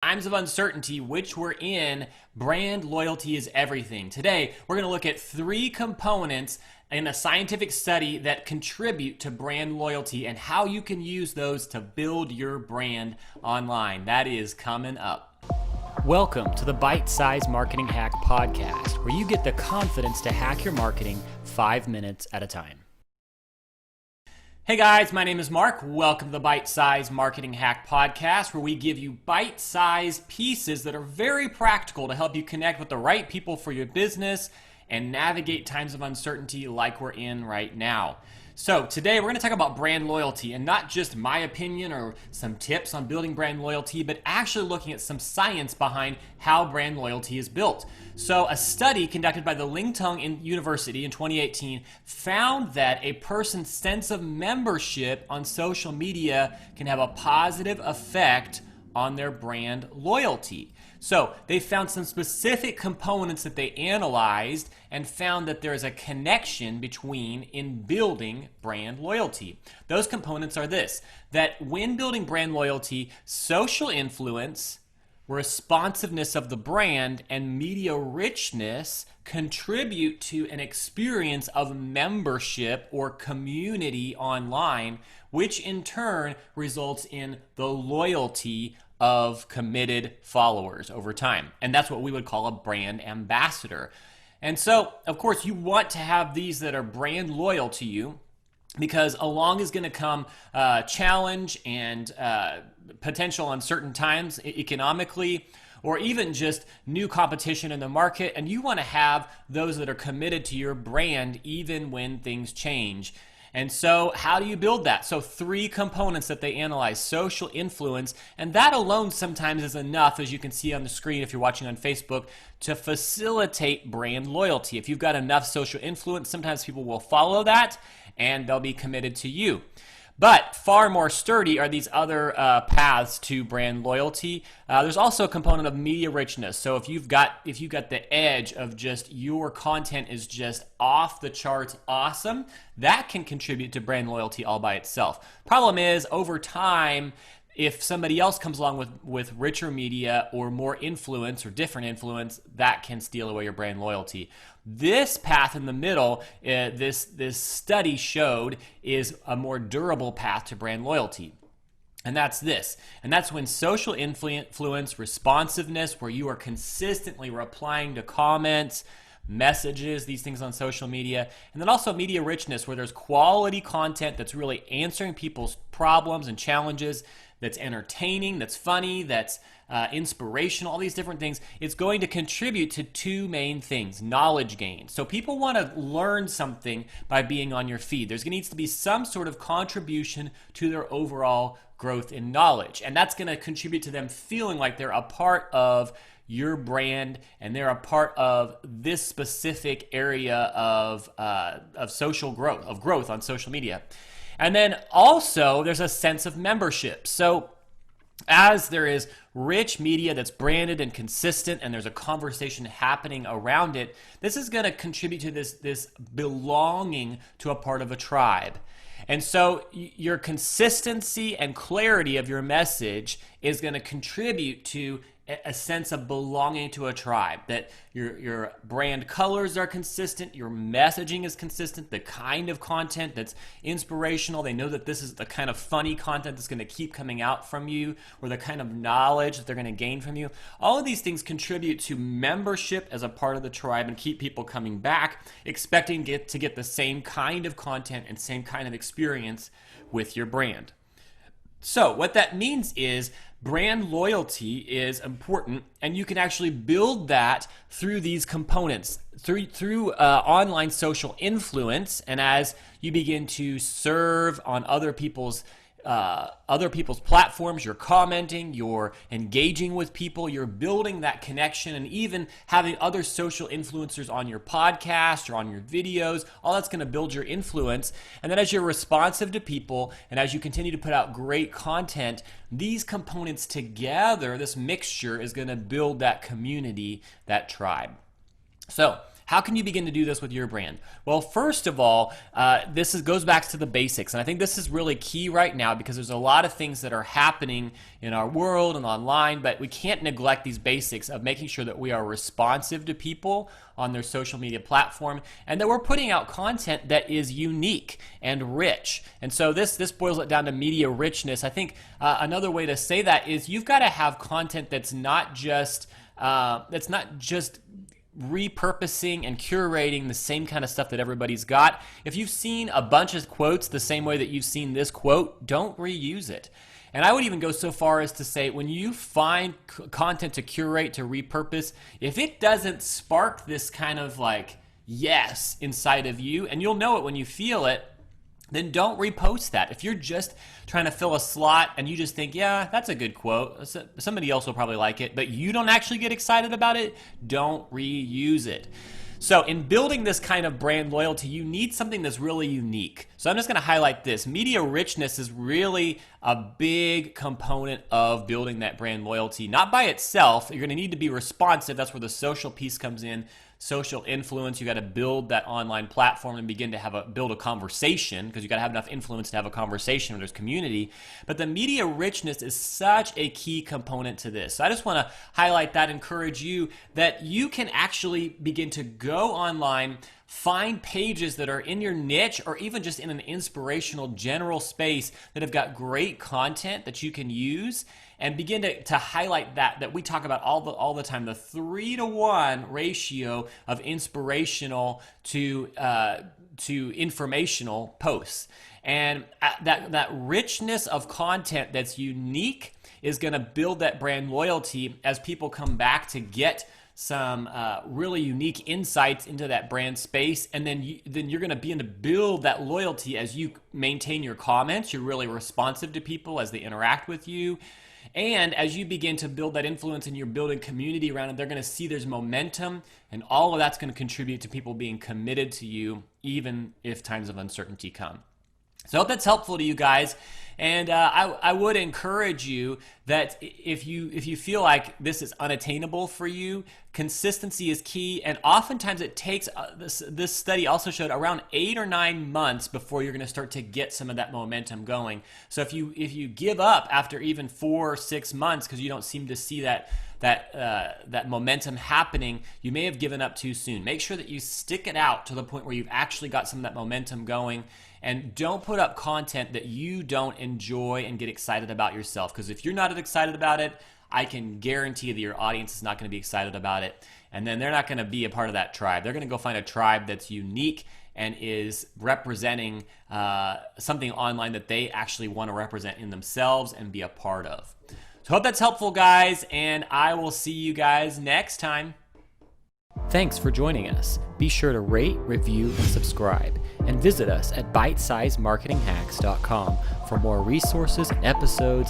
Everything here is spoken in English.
Times of uncertainty, which we're in, brand loyalty is everything. Today, we're going to look at three components in a scientific study that contribute to brand loyalty and how you can use those to build your brand online. That is coming up. Welcome to the Bite Size Marketing Hack Podcast, where you get the confidence to hack your marketing 5 minutes at a time. Hey guys, my name is Mark. Welcome to the Bite Size Marketing Hack Podcast, where we give you bite-sized pieces that are very practical to help you connect with the right people for your business and navigate times of uncertainty like we're in right now. So today we're going to talk about brand loyalty, and not just my opinion or some tips on building brand loyalty, but actually looking at some science behind how brand loyalty is built. So a study conducted by the Lingtung University in 2018 found that a person's sense of membership on social media can have a positive effect on their brand loyalty. So they found some specific components that they analyzed and found that there is a connection between in building brand loyalty. Those components are this: that when building brand loyalty, social influence, responsiveness of the brand, and media richness contribute to an experience of membership or community online, which in turn results in the loyalty of committed followers over time. And that's what we would call a brand ambassador. And so, of course, you want to have these that are brand loyal to you, because along is going to come challenge and potential uncertain times economically, or even just new competition in the market. And you want to have those that are committed to your brand even when things change. And so how do you build that? So three components that they analyze: social influence, and that alone sometimes is enough, as you can see on the screen if you're watching on Facebook, to facilitate brand loyalty. If you've got enough social influence, sometimes people will follow that and they'll be committed to you. But far more sturdy are these other paths to brand loyalty. There's also a component of media richness. So if you've got the edge of just your content is just off the charts awesome, that can contribute to brand loyalty all by itself. Problem is, over time, if somebody else comes along with richer media or more influence or different influence, that can steal away your brand loyalty. This path in the middle, this study showed, is a more durable path to brand loyalty. And that's this. And that's when social influence, responsiveness, where you are consistently replying to comments, messages, these things on social media, and then also media richness, where there's quality content that's really answering people's problems and challenges, that's entertaining, that's funny, that's inspirational, all these different things. It's going to contribute to two main things: knowledge gain. So people want to learn something by being on your feed. There needs to be some sort of contribution to their overall growth in knowledge, and that's going to contribute to them feeling like they're a part of your brand and they're a part of this specific area of social growth, of growth on social media. And then also there's a sense of membership. So as there is rich media that's branded and consistent, and there's a conversation happening around it, this is going to contribute to this belonging to a part of a tribe. And so your consistency and clarity of your message is going to contribute to a sense of belonging to a tribe, that your brand colors are consistent, your messaging is consistent, the kind of content that's inspirational, they know that this is the kind of funny content that's going to keep coming out from you, or the kind of knowledge that they're going to gain from you. All of these things contribute to membership as a part of the tribe and keep people coming back, expecting to get the same kind of content and same kind of experience with your brand. So what that means is brand loyalty is important, and you can actually build that through these components, through online social influence. And as you begin to serve on other people's platforms, you're commenting, you're engaging with people, you're building that connection, and even having other social influencers on your podcast or on your videos, all that's going to build your influence. And then as you're responsive to people and as you continue to put out great content, these components together, this mixture, is going to build that community, that tribe. So How can you begin to do this with your brand? Well, first of all, goes back to the basics. And I think this is really key right now because there's a lot of things that are happening in our world and online, but we can't neglect these basics of making sure that we are responsive to people on their social media platform and that we're putting out content that is unique and rich. And so this boils it down to media richness. I think another way to say that is you've got to have content that's not just repurposing and curating the same kind of stuff that everybody's got. If you've seen a bunch of quotes the same way that you've seen this quote, don't reuse it. And I would even go so far as to say when you find content to curate, to repurpose, if it doesn't spark this kind of like yes inside of you, and you'll know it when you feel it, then don't repost that. If you're just trying to fill a slot and you just think, yeah, that's a good quote, somebody else will probably like it, but you don't actually get excited about it, don't reuse it. So in building this kind of brand loyalty, you need something that's really unique. So I'm just going to highlight this. Media richness is really a big component of building that brand loyalty. Not by itself. You're going to need to be responsive. That's where the social piece comes in. Social influence. You got to build that online platform and begin to build a conversation, because you got to have enough influence to have a conversation where there's community. But the media richness is such a key component to this. So I just want to highlight that, encourage you that you can actually begin to go online, find pages that are in your niche or even just in an inspirational general space that have got great content that you can use, and begin to highlight that we talk about all the time, the 3-to-1 ratio of inspirational to informational posts. And that richness of content that's unique is going to build that brand loyalty as people come back to get some really unique insights into that brand space, and then you're going to begin to build that loyalty as you maintain your comments. You're really responsive to people as they interact with you, and as you begin to build that influence and you're building community around it, they're going to see there's momentum, and all of that's going to contribute to people being committed to you even if times of uncertainty come. So I hope that's helpful to you guys. And I would encourage you that if you feel like this is unattainable for you, consistency is key. And oftentimes it takes, this study also showed, around 8 or 9 months before you're going to start to get some of that momentum going. So if you give up after even 4 or 6 months because you don't seem to see that momentum happening, you may have given up too soon. Make sure that you stick it out to the point where you've actually got some of that momentum going. And don't put up content that you don't enjoy and get excited about yourself. Because if you're not excited about it, I can guarantee that your audience is not going to be excited about it. And then they're not going to be a part of that tribe. They're going to go find a tribe that's unique and is representing something online that they actually want to represent in themselves and be a part of. So I hope that's helpful, guys. And I will see you guys next time. Thanks for joining us. Be sure to rate, review, and subscribe. And visit us at bitesizemarketinghacks.com for more resources and episodes